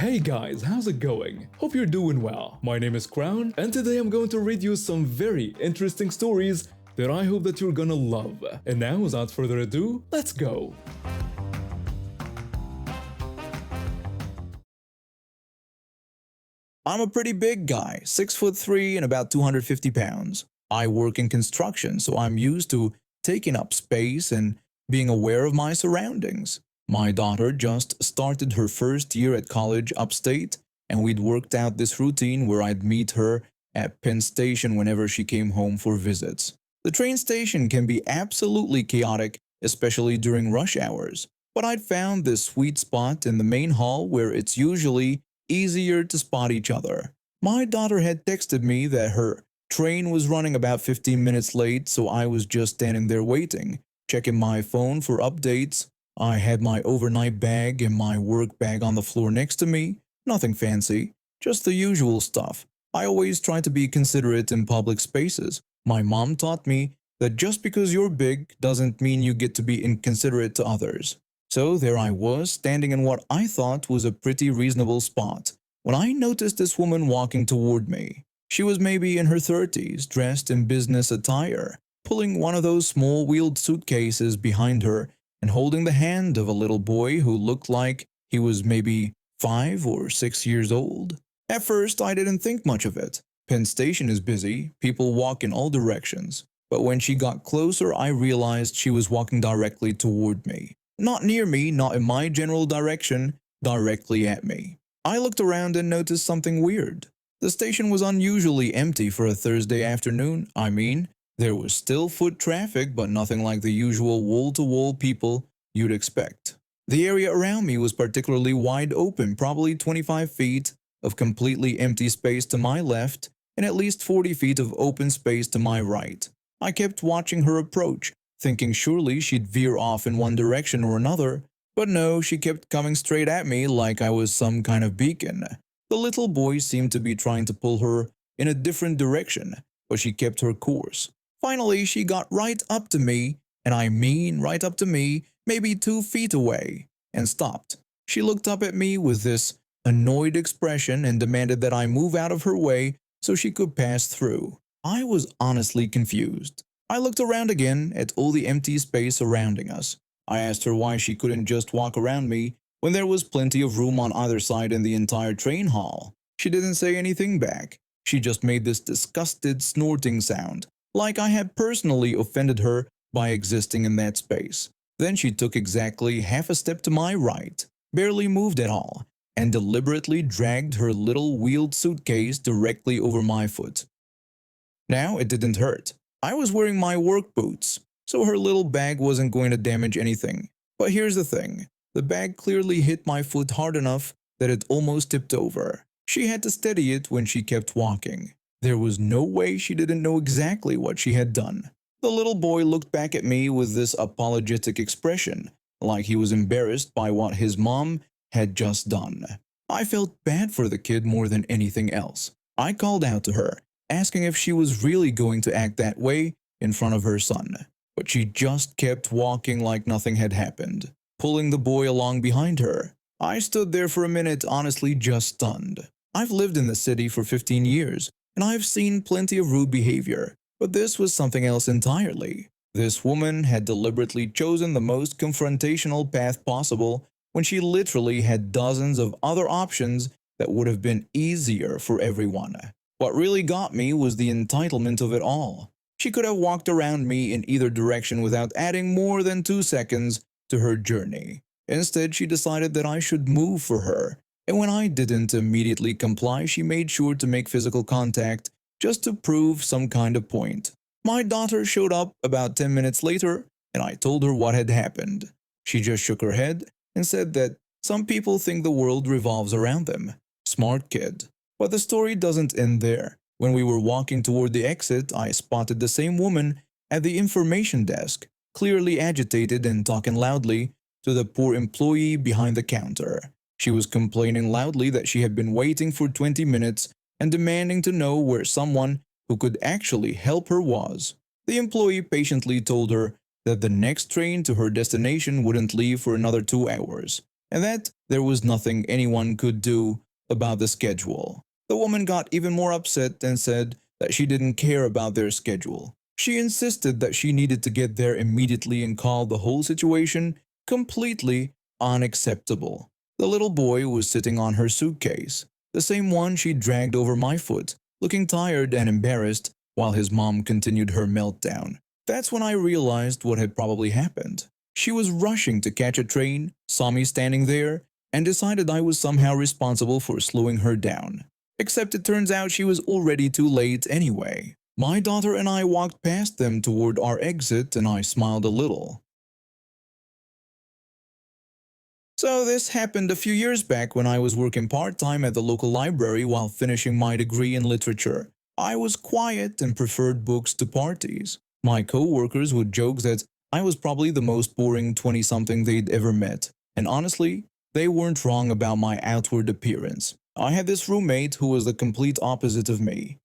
Hey guys, how's it going? Hope you're doing well. My name is Crown, and today I'm going to read you some very interesting stories that I hope that you're gonna love. And now, without further ado, let's go! I'm a pretty big guy, 6'3" and about 250 pounds. I work in construction, so I'm used to taking up space and being aware of my surroundings. My daughter just started her first year at college upstate, and we'd worked out this routine where I'd meet her at Penn Station whenever she came home for visits. The train station can be absolutely chaotic, especially during rush hours, but I'd found this sweet spot in the main hall where it's usually easier to spot each other. My daughter had texted me that her train was running about 15 minutes late, so I was just standing there waiting, checking my phone for updates. I had my overnight bag and my work bag on the floor next to me. Nothing fancy, just the usual stuff. I always try to be considerate in public spaces. My mom taught me that just because you're big doesn't mean you get to be inconsiderate to others. So there I was, standing in what I thought was a pretty reasonable spot, when I noticed this woman walking toward me. She was maybe in her 30s, dressed in business attire, pulling one of those small-wheeled suitcases behind her and holding the hand of a little boy who looked like he was maybe 5 or 6 years old. At first, I didn't think much of it. Penn Station is busy, people walk in all directions. But when she got closer, I realized she was walking directly toward me. Not near me, not in my general direction, directly at me. I looked around and noticed something weird. The station was unusually empty for a Thursday afternoon. I mean, there was still foot traffic, but nothing like the usual wall-to-wall people you'd expect. The area around me was particularly wide open, probably 25 feet of completely empty space to my left and at least 40 feet of open space to my right. I kept watching her approach, thinking surely she'd veer off in one direction or another, but no, she kept coming straight at me like I was some kind of beacon. The little boy seemed to be trying to pull her in a different direction, but she kept her course. Finally, she got right up to me, and I mean right up to me, maybe 2 feet away, and stopped. She looked up at me with this annoyed expression and demanded that I move out of her way so she could pass through. I was honestly confused. I looked around again at all the empty space surrounding us. I asked her why she couldn't just walk around me when there was plenty of room on either side in the entire train hall. She didn't say anything back. She just made this disgusted snorting sound, like I had personally offended her by existing in that space. Then she took exactly half a step to my right, barely moved at all, and deliberately dragged her little wheeled suitcase directly over my foot. Now it didn't hurt. I was wearing my work boots, so her little bag wasn't going to damage anything. But here's the thing. The bag clearly hit my foot hard enough that it almost tipped over. She had to steady it when she kept walking. There was no way she didn't know exactly what she had done. The little boy looked back at me with this apologetic expression, like he was embarrassed by what his mom had just done. I felt bad for the kid more than anything else. I called out to her, asking if she was really going to act that way in front of her son. But she just kept walking like nothing had happened, pulling the boy along behind her. I stood there for a minute, honestly just stunned. I've lived in the city for 15 years, and I've seen plenty of rude behavior, but this was something else entirely. This woman had deliberately chosen the most confrontational path possible when she literally had dozens of other options that would have been easier for everyone. What really got me was the entitlement of it all. She could have walked around me in either direction without adding more than 2 seconds to her journey. Instead, she decided that I should move for her, and when I didn't immediately comply, she made sure to make physical contact just to prove some kind of point. My daughter showed up about 10 minutes later, and I told her what had happened. She just shook her head and said that some people think the world revolves around them. Smart kid. But the story doesn't end there. When we were walking toward the exit, I spotted the same woman at the information desk, clearly agitated and talking loudly to the poor employee behind the counter. She was complaining loudly that she had been waiting for 20 minutes and demanding to know where someone who could actually help her was. The employee patiently told her that the next train to her destination wouldn't leave for another 2 hours, and that there was nothing anyone could do about the schedule. The woman got even more upset and said that she didn't care about their schedule. She insisted that she needed to get there immediately and called the whole situation completely unacceptable. The little boy was sitting on her suitcase, the same one she dragged over my foot, looking tired and embarrassed while his mom continued her meltdown. That's when I realized what had probably happened. She was rushing to catch a train, saw me standing there, and decided I was somehow responsible for slowing her down. Except it turns out she was already too late anyway. My daughter and I walked past them toward our exit, and I smiled a little. So this happened a few years back when I was working part-time at the local library while finishing my degree in literature. I was quiet and preferred books to parties. My co-workers would joke that I was probably the most boring 20-something they'd ever met. And honestly, they weren't wrong about my outward appearance. I had this roommate who was the complete opposite of me.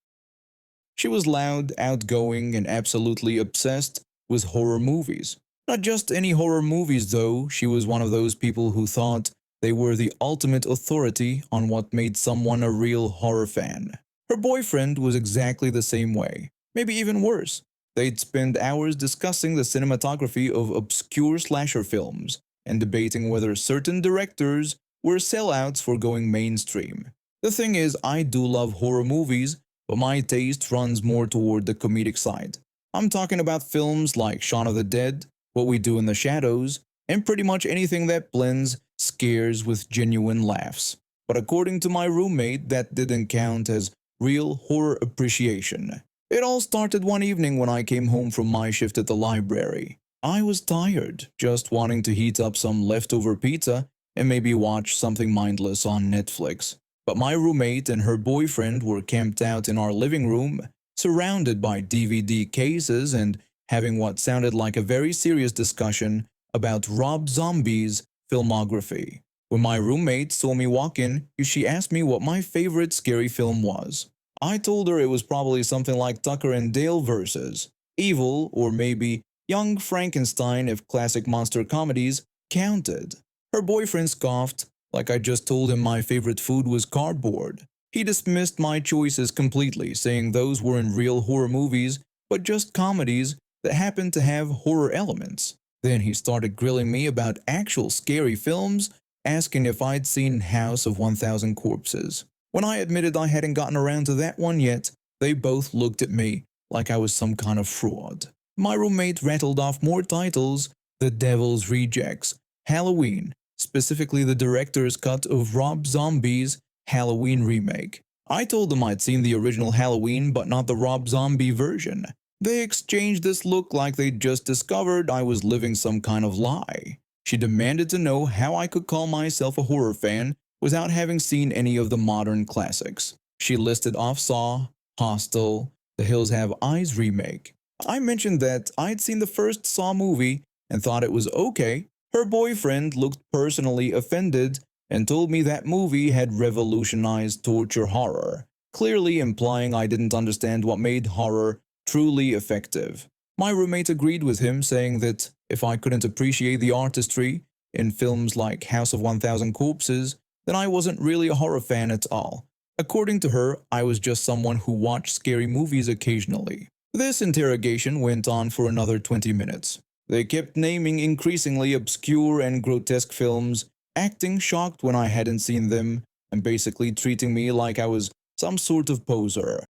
She was loud, outgoing, and absolutely obsessed with horror movies. Not just any horror movies though, she was one of those people who thought they were the ultimate authority on what made someone a real horror fan. Her boyfriend was exactly the same way, maybe even worse. They'd spend hours discussing the cinematography of obscure slasher films and debating whether certain directors were sellouts for going mainstream. The thing is, I do love horror movies, but my taste runs more toward the comedic side. I'm talking about films like Shaun of the Dead, What We Do in the Shadows, and pretty much anything that blends scares with genuine laughs. But according to my roommate, that didn't count as real horror appreciation. It all started one evening when I came home from my shift at the library. I was tired, just wanting to heat up some leftover pizza and maybe watch something mindless on Netflix. But my roommate and her boyfriend were camped out in our living room, surrounded by DVD cases and having what sounded like a very serious discussion about Rob Zombie's filmography. When my roommate saw me walk in, she asked me what my favorite scary film was. I told her it was probably something like Tucker and Dale vs. Evil, or maybe Young Frankenstein if classic monster comedies counted. Her boyfriend scoffed, like I just told him my favorite food was cardboard. He dismissed my choices completely, saying those weren't real horror movies, but just comedies that happened to have horror elements. Then he started grilling me about actual scary films, asking if I'd seen House of 1000 Corpses. When I admitted I hadn't gotten around to that one yet, they both looked at me like I was some kind of fraud. My roommate rattled off more titles: The Devil's Rejects, Halloween, specifically the director's cut of Rob Zombie's Halloween remake. I told them I'd seen the original Halloween but not the Rob Zombie version. They exchanged this look like they'd just discovered I was living some kind of lie. She demanded to know how I could call myself a horror fan without having seen any of the modern classics. She listed off Saw, Hostel, The Hills Have Eyes remake. I mentioned that I'd seen the first Saw movie and thought it was okay. Her boyfriend looked personally offended and told me that movie had revolutionized torture horror, clearly implying I didn't understand what made horror truly effective. My roommate agreed with him, saying that if I couldn't appreciate the artistry in films like House of 1000 Corpses, then I wasn't really a horror fan at all. According to her, I was just someone who watched scary movies occasionally. This interrogation went on for another 20 minutes. They kept naming increasingly obscure and grotesque films, acting shocked when I hadn't seen them, and basically treating me like I was some sort of poser.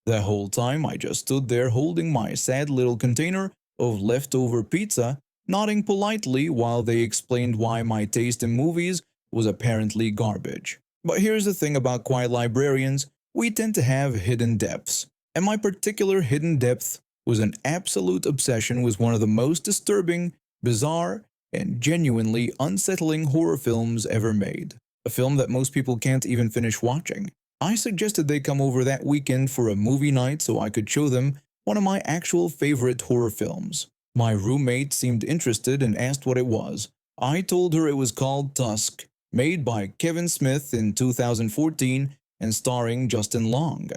The whole time I just stood there holding my sad little container of leftover pizza, nodding politely while they explained why my taste in movies was apparently garbage. But here's the thing about quiet librarians: we tend to have hidden depths. And my particular hidden depth was an absolute obsession with one of the most disturbing, bizarre, and genuinely unsettling horror films ever made. A film that most people can't even finish watching. I suggested they come over that weekend for a movie night so I could show them one of my actual favorite horror films. My roommate seemed interested and asked what it was. I told her it was called Tusk, made by Kevin Smith in 2014 and starring Justin Long.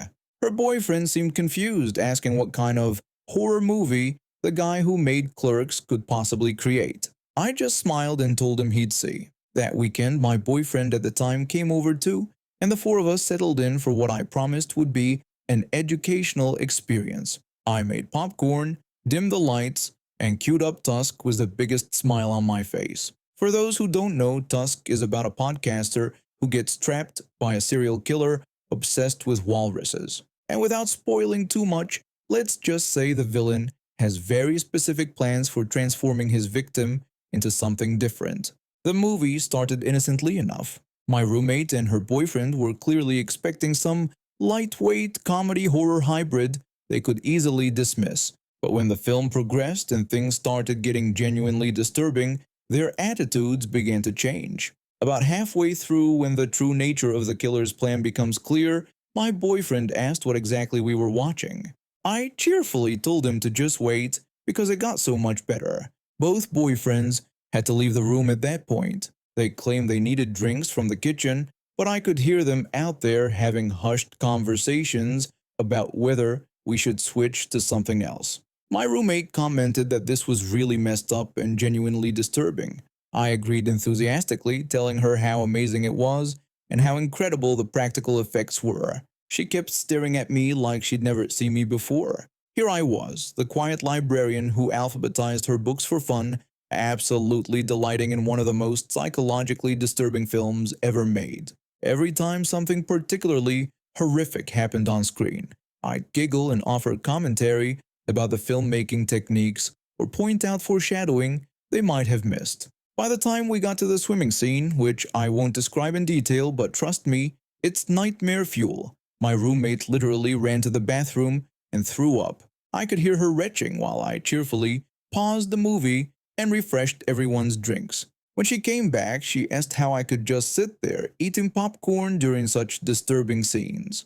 Her boyfriend seemed confused, asking what kind of horror movie the guy who made Clerks could possibly create. I just smiled and told him he'd see. That weekend, my boyfriend at the time came over too, and the four of us settled in for what I promised would be an educational experience. I made popcorn, dimmed the lights, and queued up Tusk with the biggest smile on my face. For those who don't know, Tusk is about a podcaster who gets trapped by a serial killer obsessed with walruses. And without spoiling too much, let's just say the villain has very specific plans for transforming his victim into something different. The movie started innocently enough. My roommate and her boyfriend were clearly expecting some lightweight comedy horror hybrid they could easily dismiss. But when the film progressed and things started getting genuinely disturbing, their attitudes began to change. About halfway through, when the true nature of the killer's plan becomes clear, my boyfriend asked what exactly we were watching. I cheerfully told him to just wait because it got so much better. Both boyfriends had to leave the room at that point. They claimed they needed drinks from the kitchen, but I could hear them out there having hushed conversations about whether we should switch to something else. My roommate commented that this was really messed up and genuinely disturbing. I agreed enthusiastically, telling her how amazing it was and how incredible the practical effects were. She kept staring at me like she'd never seen me before. Here I was, the quiet librarian who alphabetized her books for fun, absolutely delighting in one of the most psychologically disturbing films ever made. Every time something particularly horrific happened on screen, I'd giggle and offer commentary about the filmmaking techniques or point out foreshadowing they might have missed. By the time we got to the swimming scene, which I won't describe in detail, but trust me, it's nightmare fuel. My roommate literally ran to the bathroom and threw up. I could hear her retching while I cheerfully paused the movie and refreshed everyone's drinks. When she came back, she asked how I could just sit there eating popcorn during such disturbing scenes.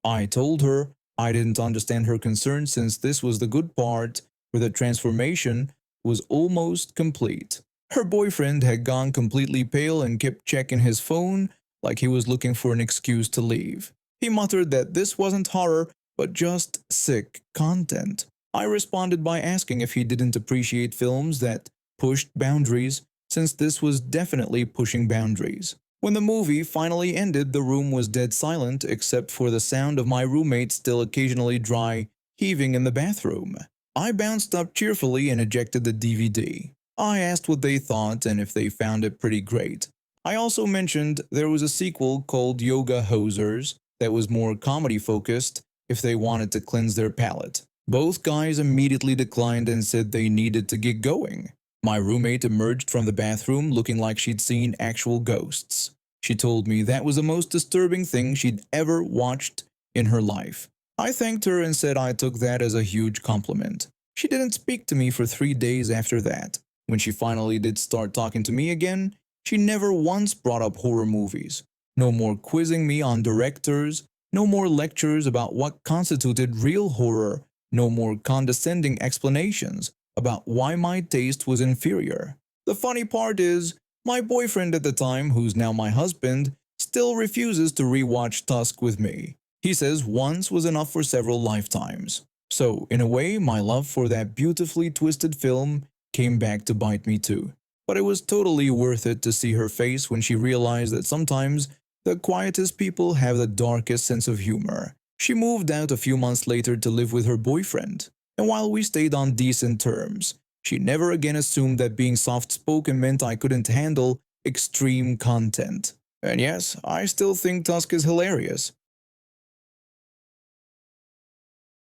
I told her I didn't understand her concern since this was the good part where the transformation was almost complete. Her boyfriend had gone completely pale and kept checking his phone like he was looking for an excuse to leave. He muttered that this wasn't horror, but just sick content. I responded by asking if he didn't appreciate films that pushed boundaries, since this was definitely pushing boundaries. When the movie finally ended, the room was dead silent except for the sound of my roommate still occasionally dry heaving in the bathroom. I bounced up cheerfully and ejected the DVD. I asked what they thought and if they found it pretty great. I also mentioned there was a sequel called Yoga Hosers that was more comedy focused if they wanted to cleanse their palate. Both guys immediately declined and said they needed to get going. My roommate emerged from the bathroom looking like she'd seen actual ghosts. She told me that was the most disturbing thing she'd ever watched in her life. I thanked her and said I took that as a huge compliment. She didn't speak to me for 3 days after that. When she finally did start talking to me again, she never once brought up horror movies. No more quizzing me on directors, no more lectures about what constituted real horror, no more condescending explanations about why my taste was inferior. The funny part is, my boyfriend at the time, who's now my husband, still refuses to rewatch Tusk with me. He says once was enough for several lifetimes. So, in a way, my love for that beautifully twisted film came back to bite me too. But it was totally worth it to see her face when she realized that sometimes the quietest people have the darkest sense of humor. She moved out a few months later to live with her boyfriend, and while we stayed on decent terms, she never again assumed that being soft-spoken meant I couldn't handle extreme content. And yes, I still think Tusk is hilarious.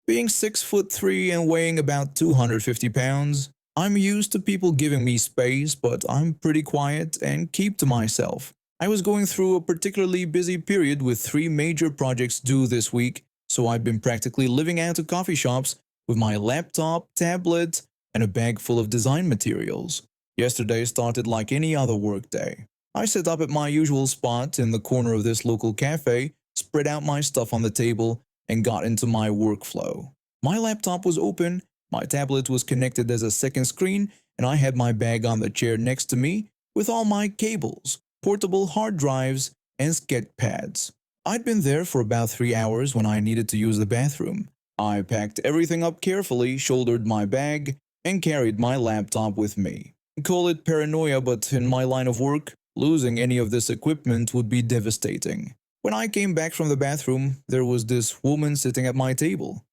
Being 6'3" and weighing about 250 pounds, I'm used to people giving me space, but I'm pretty quiet and keep to myself. I was going through a particularly busy period with 3 major projects due this week, so I've been practically living out of coffee shops with my laptop, tablet, and a bag full of design materials. Yesterday started like any other workday. I set up at my usual spot in the corner of this local cafe, spread out my stuff on the table, and got into my workflow. My laptop was open, my tablet was connected as a second screen, and I had my bag on the chair next to me with all my cables, portable hard drives, and sketch pads. I'd been there for about 3 hours when I needed to use the bathroom. I packed everything up carefully, shouldered my bag, and carried my laptop with me. Call it paranoia, but in my line of work, losing any of this equipment would be devastating. When I came back from the bathroom, there was this woman sitting at my table.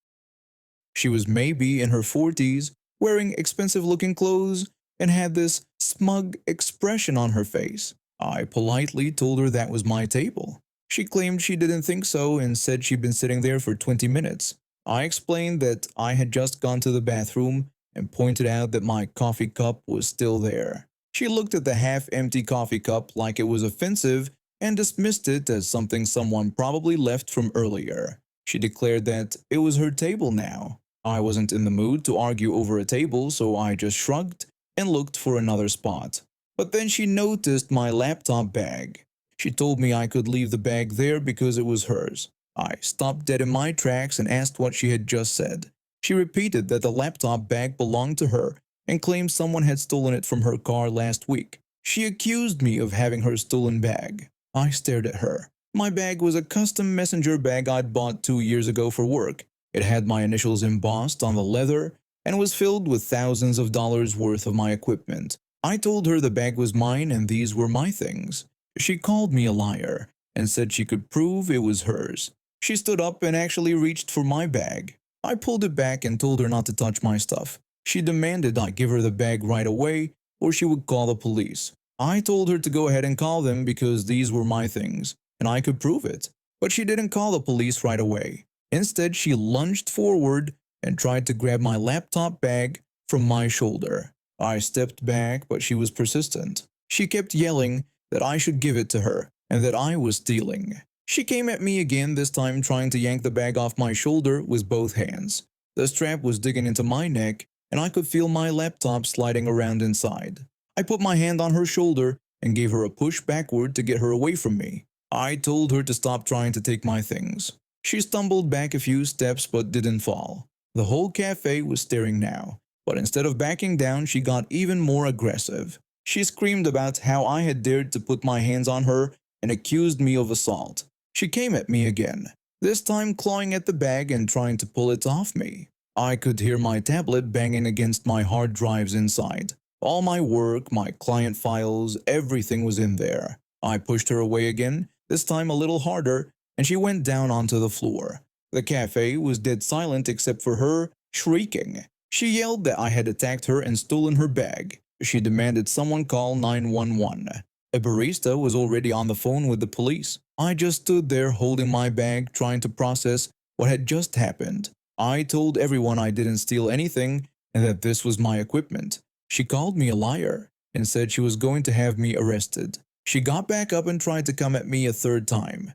She was maybe in her 40s, wearing expensive looking clothes, and had this smug expression on her face. I politely told her that was my table. She claimed she didn't think so and said she'd been sitting there for 20 minutes. I explained that I had just gone to the bathroom and pointed out that my coffee cup was still there. She looked at the half-empty coffee cup like it was offensive and dismissed it as something someone probably left from earlier. She declared that it was her table now. I wasn't in the mood to argue over a table, so I just shrugged and looked for another spot. But then she noticed my laptop bag. She told me I could leave the bag there because it was hers. I stopped dead in my tracks and asked what she had just said. She repeated that the laptop bag belonged to her and claimed someone had stolen it from her car last week. She accused me of having her stolen bag. I stared at her. My bag was a custom messenger bag I'd bought 2 years ago for work. It had my initials embossed on the leather and was filled with thousands of dollars worth of my equipment. I told her the bag was mine and these were my things. She called me a liar and said she could prove it was hers. She stood up and actually reached for my bag. I pulled it back and told her not to touch my stuff. She demanded I give her the bag right away or she would call the police. I told her to go ahead and call them because these were my things and I could prove it. But she didn't call the police right away. Instead, she lunged forward and tried to grab my laptop bag from my shoulder. I stepped back, but she was persistent. She kept yelling that I should give it to her and that I was stealing. She came at me again, this time trying to yank the bag off my shoulder with both hands. The strap was digging into my neck and I could feel my laptop sliding around inside. I put my hand on her shoulder and gave her a push backward to get her away from me. I told her to stop trying to take my things. She stumbled back a few steps but didn't fall. The whole cafe was staring now, but instead of backing down, she got even more aggressive. She screamed about how I had dared to put my hands on her and accused me of assault. She came at me again, this time clawing at the bag and trying to pull it off me. I could hear my tablet banging against my hard drives inside. All my work, my client files, everything was in there. I pushed her away again, this time a little harder, and she went down onto the floor. The cafe was dead silent except for her shrieking. She yelled that I had attacked her and stolen her bag. She demanded someone call 911. A barista was already on the phone with the police. I just stood there holding my bag, trying to process what had just happened. I told everyone I didn't steal anything and that this was my equipment. She called me a liar and said she was going to have me arrested. She got back up and tried to come at me a third time.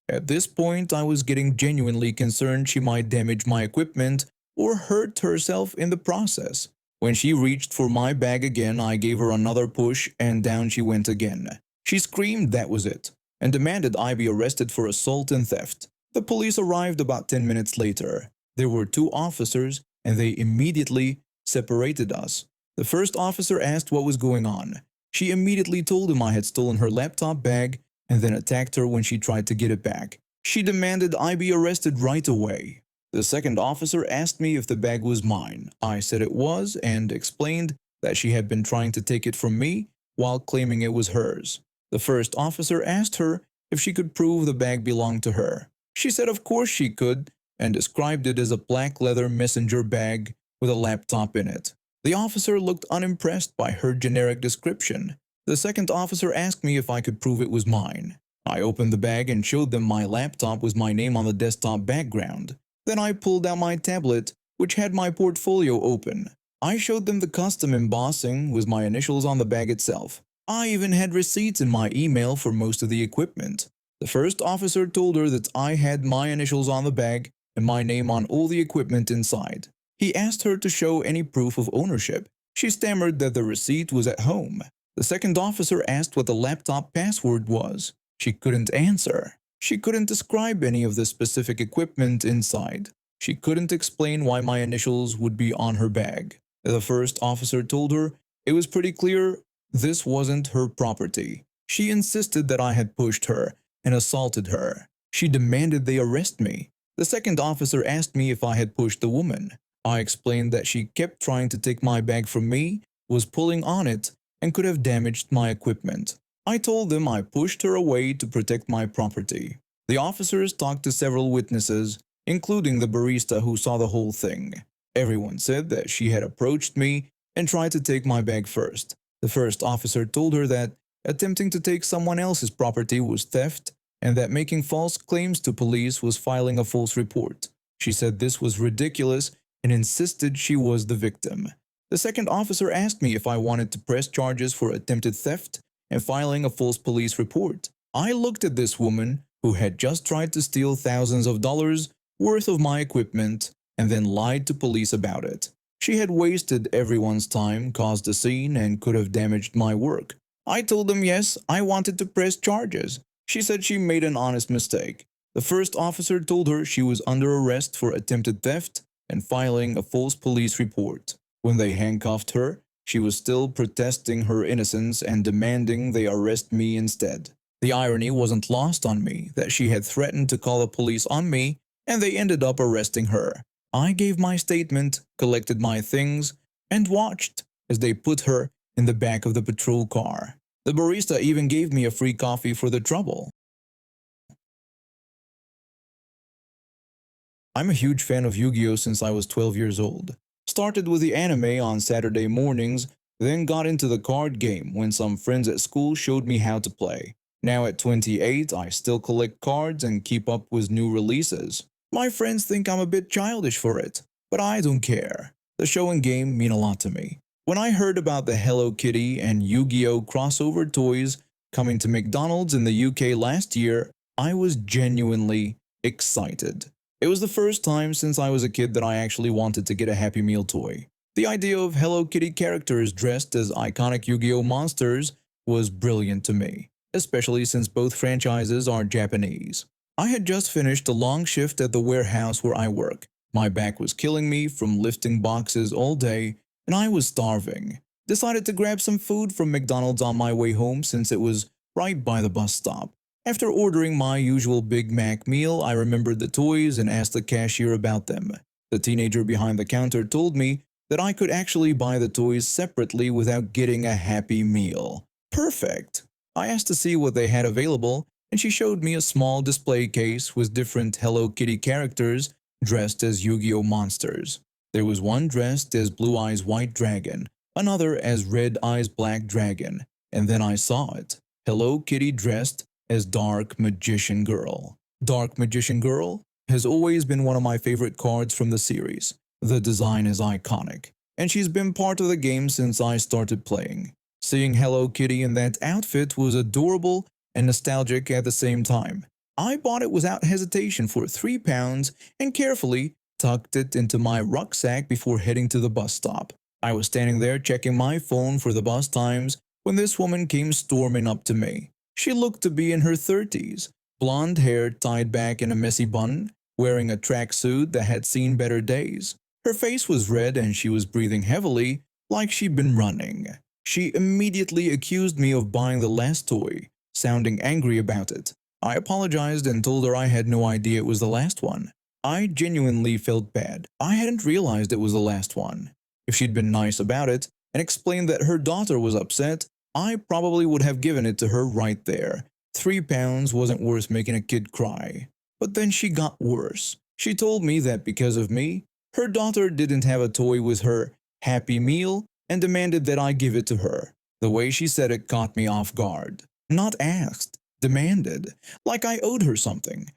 At this point, I was getting genuinely concerned she might damage my equipment or hurt herself in the process. When she reached for my bag again, I gave her another push and down she went again. She screamed that was it and demanded I be arrested for assault and theft. The police arrived about 10 minutes later. There were 2 officers and they immediately separated us. The first officer asked what was going on. She immediately told him I had stolen her laptop bag and then attacked her when she tried to get it back. She demanded I be arrested right away. The second officer asked me if the bag was mine. I said it was and explained that she had been trying to take it from me while claiming it was hers. The first officer asked her if she could prove the bag belonged to her. She said of course she could and described it as a black leather messenger bag with a laptop in it. The officer looked unimpressed by her generic description. The second officer asked me if I could prove it was mine. I opened the bag and showed them my laptop with my name on the desktop background. Then I pulled out my tablet, which had my portfolio open. I showed them the custom embossing with my initials on the bag itself. I even had receipts in my email for most of the equipment. The first officer told her that I had my initials on the bag and my name on all the equipment inside. He asked her to show any proof of ownership. She stammered that the receipt was at home. The second officer asked what the laptop password was. She couldn't answer. She couldn't describe any of the specific equipment inside. She couldn't explain why my initials would be on her bag. The first officer told her it was pretty clear this wasn't her property. She insisted that I had pushed her and assaulted her. She demanded they arrest me. The second officer asked me if I had pushed the woman. I explained that she kept trying to take my bag from me was pulling on it and could have damaged my equipment. I told them I pushed her away to protect my property. The officers talked to several witnesses, including the barista who saw the whole thing. Everyone said that she had approached me and tried to take my bag first. The first officer told her that attempting to take someone else's property was theft and that making false claims to police was filing a false report. She said this was ridiculous and insisted she was the victim. The second officer asked me if I wanted to press charges for attempted theft and filing a false police report. I looked at this woman who had just tried to steal thousands of dollars worth of my equipment and then lied to police about it. She had wasted everyone's time, caused a scene, and could have damaged my work. I told them yes, I wanted to press charges. She said she made an honest mistake. The first officer told her she was under arrest for attempted theft and filing a false police report. When they handcuffed her, she was still protesting her innocence and demanding they arrest me instead. The irony wasn't lost on me that she had threatened to call the police on me and they ended up arresting her. I gave my statement, collected my things, and watched as they put her in the back of the patrol car. The barista even gave me a free coffee for the trouble. I'm a huge fan of Yu-Gi-Oh since I was 12 years old. Started with the anime on Saturday mornings, then got into the card game when some friends at school showed me how to play. Now at 28, I still collect cards and keep up with new releases. My friends think I'm a bit childish for it, but I don't care. The show and game mean a lot to me. When I heard about the Hello Kitty and Yu-Gi-Oh crossover toys coming to McDonald's in the UK last year, I was genuinely excited. It was the first time since I was a kid that I actually wanted to get a Happy Meal toy. The idea of Hello Kitty characters dressed as iconic Yu-Gi-Oh monsters was brilliant to me, especially since both franchises are Japanese. I had just finished a long shift at the warehouse where I work. My back was killing me from lifting boxes all day, and I was starving. Decided to grab some food from McDonald's on my way home since it was right by the bus stop. After ordering my usual Big Mac meal, I remembered the toys and asked the cashier about them. The teenager behind the counter told me that I could actually buy the toys separately without getting a Happy Meal. Perfect! I asked to see what they had available, and she showed me a small display case with different Hello Kitty characters dressed as Yu-Gi-Oh monsters. There was one dressed as Blue Eyes White Dragon, another as Red Eyes Black Dragon, and then I saw it. Hello Kitty dressed as Dark Magician Girl. Dark Magician Girl has always been one of my favorite cards from the series. The design is iconic, and she's been part of the game since I started playing. Seeing Hello Kitty in that outfit was adorable and nostalgic at the same time. I bought it without hesitation for £3 and carefully tucked it into my rucksack before heading to the bus stop. I was standing there checking my phone for the bus times when this woman came storming up to me. She looked to be in her 30s, blonde hair tied back in a messy bun, wearing a tracksuit that had seen better days. Her face was red and she was breathing heavily, like she'd been running. She immediately accused me of buying the last toy, sounding angry about it. I apologized and told her I had no idea it was the last one. I genuinely felt bad. I hadn't realized it was the last one. If she'd been nice about it and explained that her daughter was upset, I probably would have given it to her right there. £3 wasn't worth making a kid cry. But then she got worse. She told me that because of me, her daughter didn't have a toy with her Happy Meal and demanded that I give it to her. The way she said it caught me off guard. Not asked, demanded, like I owed her something.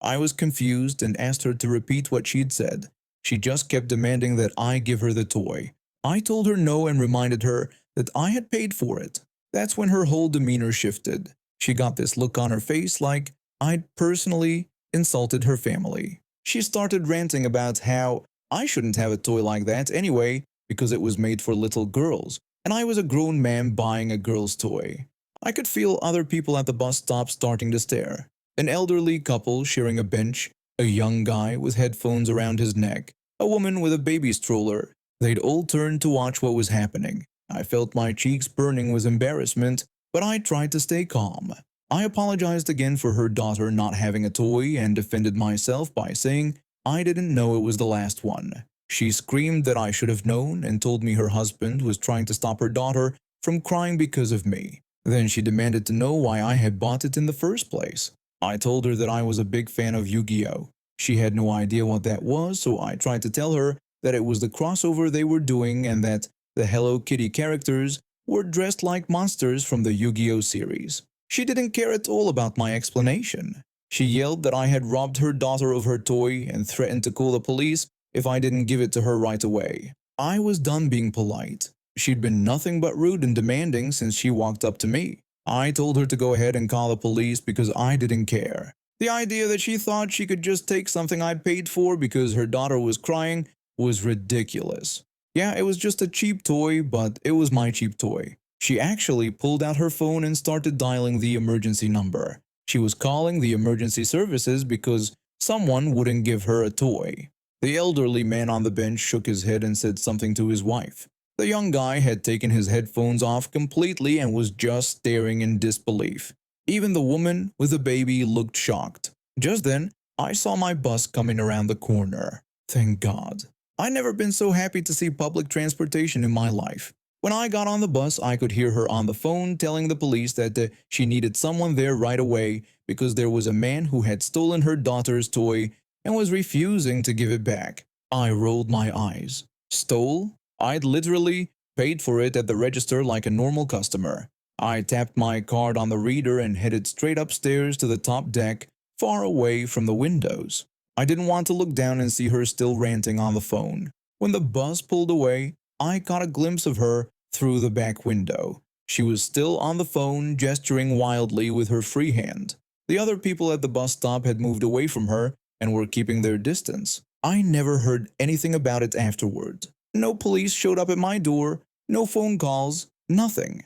I was confused and asked her to repeat what she'd said. She just kept demanding that I give her the toy. I told her no and reminded her that I had paid for it. That's when her whole demeanor shifted. She got this look on her face like I'd personally insulted her family. She started ranting about how I shouldn't have a toy like that anyway because it was made for little girls, and I was a grown man buying a girl's toy. I could feel other people at the bus stop starting to stare. An elderly couple sharing a bench, a young guy with headphones around his neck, a woman with a baby stroller. They'd all turned to watch what was happening. I felt my cheeks burning with embarrassment, but I tried to stay calm. I apologized again for her daughter not having a toy and defended myself by saying I didn't know it was the last one. She screamed that I should have known and told me her husband was trying to stop her daughter from crying because of me. Then she demanded to know why I had bought it in the first place. I told her that I was a big fan of Yu-Gi-Oh! She had no idea what that was, so I tried to tell her that it was the crossover they were doing and that the Hello Kitty characters were dressed like monsters from the Yu-Gi-Oh! Series. She didn't care at all about my explanation. She yelled that I had robbed her daughter of her toy and threatened to call the police if I didn't give it to her right away. I was done being polite. She'd been nothing but rude and demanding since she walked up to me. I told her to go ahead and call the police because I didn't care. The idea that she thought she could just take something I'd paid for because her daughter was crying was ridiculous. Yeah, it was just a cheap toy, but it was my cheap toy. She actually pulled out her phone and started dialing the emergency number. She was calling the emergency services because someone wouldn't give her a toy. The elderly man on the bench shook his head and said something to his wife. The young guy had taken his headphones off completely and was just staring in disbelief. Even the woman with the baby looked shocked. Just then, I saw my bus coming around the corner. Thank God. I'd never been so happy to see public transportation in my life. When I got on the bus, I could hear her on the phone telling the police that she needed someone there right away because there was a man who had stolen her daughter's toy and was refusing to give it back. I rolled my eyes. Stole? I'd literally paid for it at the register like a normal customer. I tapped my card on the reader and headed straight upstairs to the top deck, far away from the windows. I didn't want to look down and see her still ranting on the phone. When the bus pulled away, I caught a glimpse of her through the back window. She was still on the phone, gesturing wildly with her free hand. The other people at the bus stop had moved away from her and were keeping their distance. I never heard anything about it afterward. No police showed up at my door, no phone calls, nothing.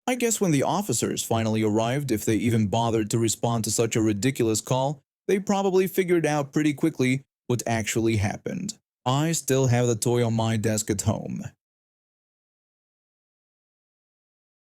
I guess when the officers finally arrived, if they even bothered to respond to such a ridiculous call, they probably figured out pretty quickly what actually happened. I still have the toy on my desk at home.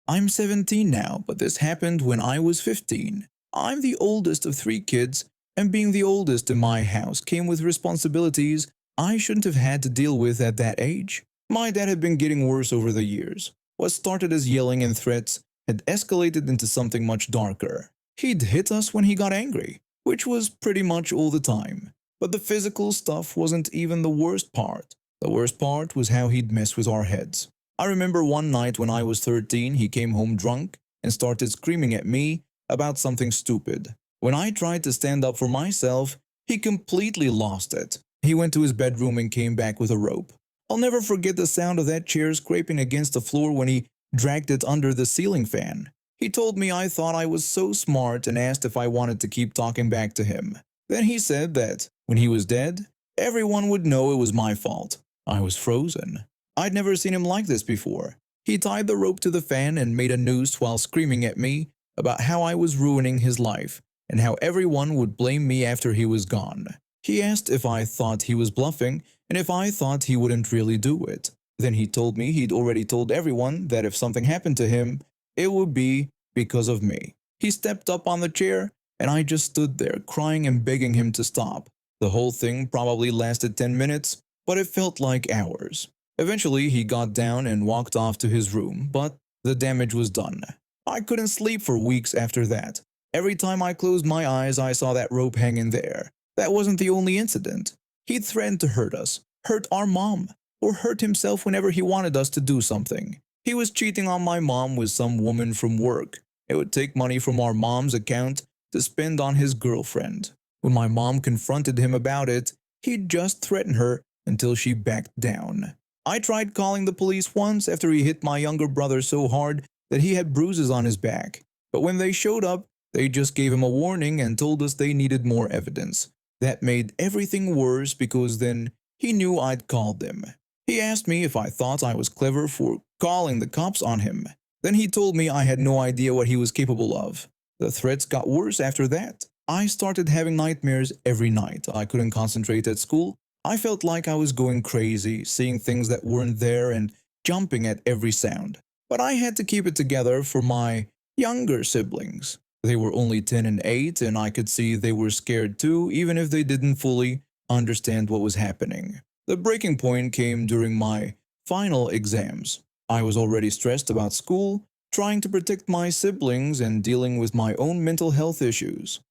I'm 17 now, but this happened when I was 15. I'm the oldest of 3 kids, and being the oldest in my house came with responsibilities I shouldn't have had to deal with at that age. My dad had been getting worse over the years. What started as yelling and threats had escalated into something much darker. He'd hit us when he got angry, which was pretty much all the time. But the physical stuff wasn't even the worst part. The worst part was how he'd mess with our heads. I remember one night when I was 13, he came home drunk and started screaming at me about something stupid. When I tried to stand up for myself, he completely lost it. He went to his bedroom and came back with a rope. I'll never forget the sound of that chair scraping against the floor when he dragged it under the ceiling fan. He told me I thought I was so smart and asked if I wanted to keep talking back to him. Then he said that, when he was dead, everyone would know it was my fault. I was frozen. I'd never seen him like this before. He tied the rope to the fan and made a noose while screaming at me about how I was ruining his life and how everyone would blame me after he was gone. He asked if I thought he was bluffing and if I thought he wouldn't really do it. Then he told me he'd already told everyone that if something happened to him, it would be because of me. He stepped up on the chair and I just stood there crying and begging him to stop. The whole thing probably lasted 10 minutes, but it felt like hours. Eventually, he got down and walked off to his room, but the damage was done. I couldn't sleep for weeks after that. Every time I closed my eyes, I saw that rope hanging there. That wasn't the only incident. He threatened to hurt us, hurt our mom, or hurt himself whenever he wanted us to do something. He was cheating on my mom with some woman from work. It would take money from our mom's account to spend on his girlfriend. When my mom confronted him about it, he'd just threaten her until she backed down. I tried calling the police once after he hit my younger brother so hard that he had bruises on his back. But when they showed up, they just gave him a warning and told us they needed more evidence. That made everything worse because then he knew I'd called them. He asked me if I thought I was clever for calling the cops on him. Then he told me I had no idea what he was capable of. The threats got worse after that. I started having nightmares every night. I couldn't concentrate at school. I felt like I was going crazy, seeing things that weren't there and jumping at every sound. But I had to keep it together for my younger siblings. They were only 10 and 8, and I could see they were scared too, even if they didn't fully understand what was happening. The breaking point came during my final exams. I was already stressed about school, trying to protect my siblings and dealing with my own mental health issues.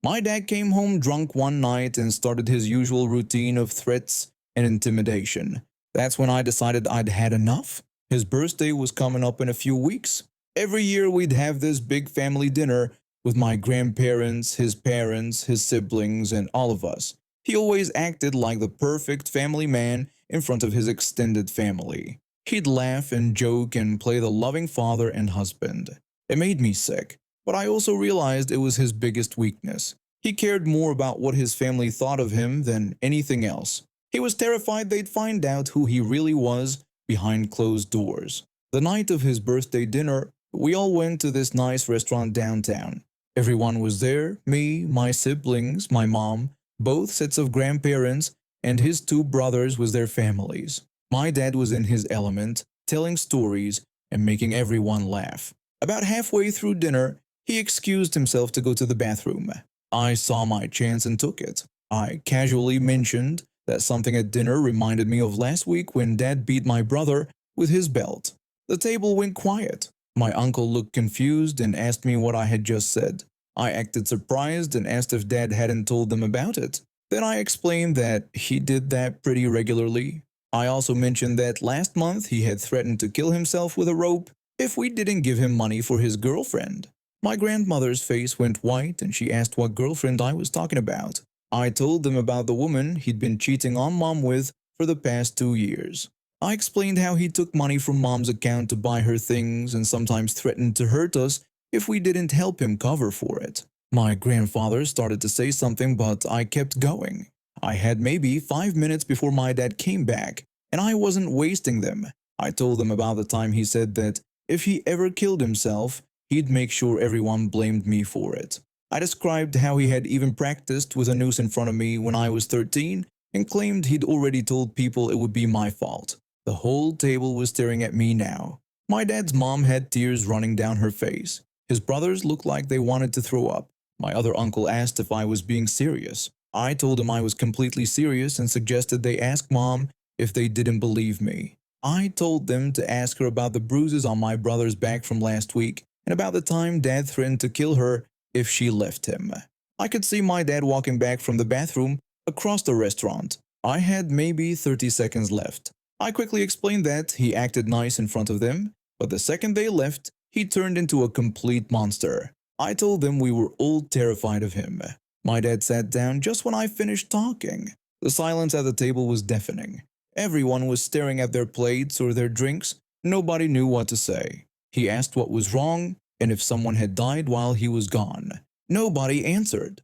My dad came home drunk one night and started his usual routine of threats and intimidation. That's when I decided I'd had enough. His birthday was coming up in a few weeks. Every year we'd have this big family dinner with my grandparents, his parents, his siblings, and all of us. He always acted like the perfect family man in front of his extended family. He'd laugh and joke and play the loving father and husband. It made me sick, but I also realized it was his biggest weakness. He cared more about what his family thought of him than anything else. He was terrified they'd find out who he really was behind closed doors. The night of his birthday dinner, we all went to this nice restaurant downtown. Everyone was there, me, my siblings, my mom, both sets of grandparents, and his two brothers with their families. My dad was in his element, telling stories and making everyone laugh. About halfway through dinner, he excused himself to go to the bathroom. I saw my chance and took it. I casually mentioned that something at dinner reminded me of last week when Dad beat my brother with his belt. The table went quiet. My uncle looked confused and asked me what I had just said. I acted surprised and asked if Dad hadn't told them about it. Then I explained that he did that pretty regularly. I also mentioned that last month he had threatened to kill himself with a rope if we didn't give him money for his girlfriend. My grandmother's face went white and she asked what girlfriend I was talking about. I told them about the woman he'd been cheating on Mom with for the past 2 years. I explained how he took money from Mom's account to buy her things and sometimes threatened to hurt us if we didn't help him cover for it. My grandfather started to say something, but I kept going. I had maybe 5 minutes before my dad came back, and I wasn't wasting them. I told them about the time he said that if he ever killed himself, he'd make sure everyone blamed me for it. I described how he had even practiced with a noose in front of me when I was 13 and claimed he'd already told people it would be my fault. The whole table was staring at me now. My dad's mom had tears running down her face. His brothers looked like they wanted to throw up. My other uncle asked if I was being serious. I told him I was completely serious and suggested they ask Mom if they didn't believe me. I told them to ask her about the bruises on my brother's back from last week and about the time Dad threatened to kill her if she left him. I could see my dad walking back from the bathroom across the restaurant. I had maybe 30 seconds left. I quickly explained that he acted nice in front of them, but the second they left, he turned into a complete monster. I told them we were all terrified of him. My dad sat down just when I finished talking. The silence at the table was deafening. Everyone was staring at their plates or their drinks. Nobody knew what to say. He asked what was wrong and if someone had died while he was gone. Nobody answered.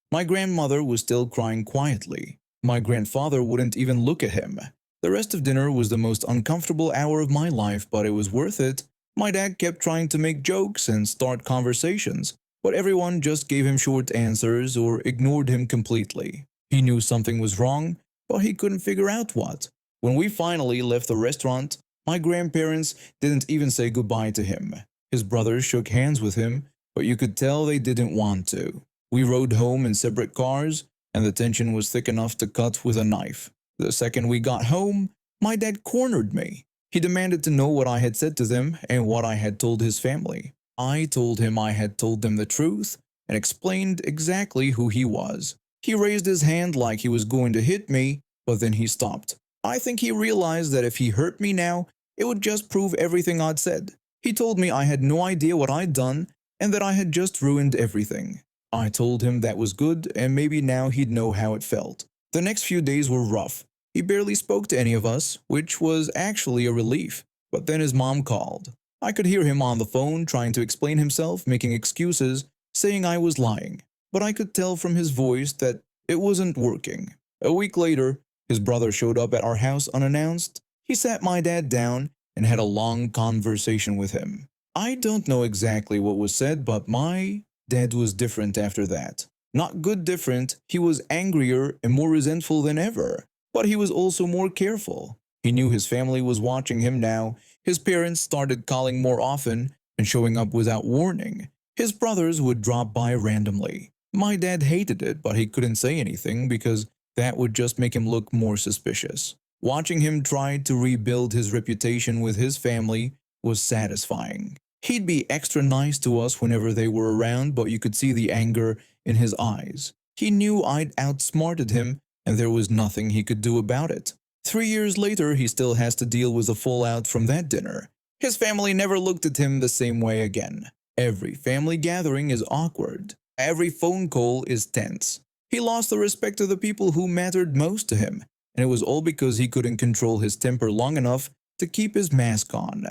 My grandmother was still crying quietly. My grandfather wouldn't even look at him. The rest of dinner was the most uncomfortable hour of my life, but it was worth it. My dad kept trying to make jokes and start conversations, but everyone just gave him short answers or ignored him completely. He knew something was wrong, but he couldn't figure out what. When we finally left the restaurant, my grandparents didn't even say goodbye to him. His brothers shook hands with him, but you could tell they didn't want to. We rode home in separate cars, and the tension was thick enough to cut with a knife. The second we got home, my dad cornered me. He demanded to know what I had said to them and what I had told his family. I told him I had told them the truth and explained exactly who he was. He raised his hand like he was going to hit me, but then he stopped. I think he realized that if he hurt me now, it would just prove everything I'd said. He told me I had no idea what I'd done and that I had just ruined everything. I told him that was good and maybe now he'd know how it felt. The next few days were rough. He barely spoke to any of us, which was actually a relief. But then his mom called. I could hear him on the phone trying to explain himself, making excuses, saying I was lying. But I could tell from his voice that it wasn't working. A week later, his brother showed up at our house unannounced. He sat my dad down and had a long conversation with him. I don't know exactly what was said, but my dad was different after that. Not good different, he was angrier and more resentful than ever. But he was also more careful. He knew his family was watching him now. His parents started calling more often and showing up without warning. His brothers would drop by randomly. My dad hated it, but he couldn't say anything because That would just make him look more suspicious. Watching him try to rebuild his reputation with his family was satisfying. He'd be extra nice to us whenever they were around, but you could see the anger in his eyes. He knew I'd outsmarted him, and there was nothing he could do about it. 3 years later, he still has to deal with the fallout from that dinner. His family never looked at him the same way again. Every family gathering is awkward. Every phone call is tense. He lost the respect of the people who mattered most to him, and it was all because he couldn't control his temper long enough to keep his mask on.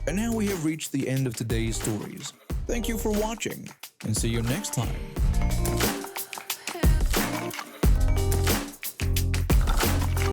And now we have reached the end of today's stories. Thank you for watching, and see you next time.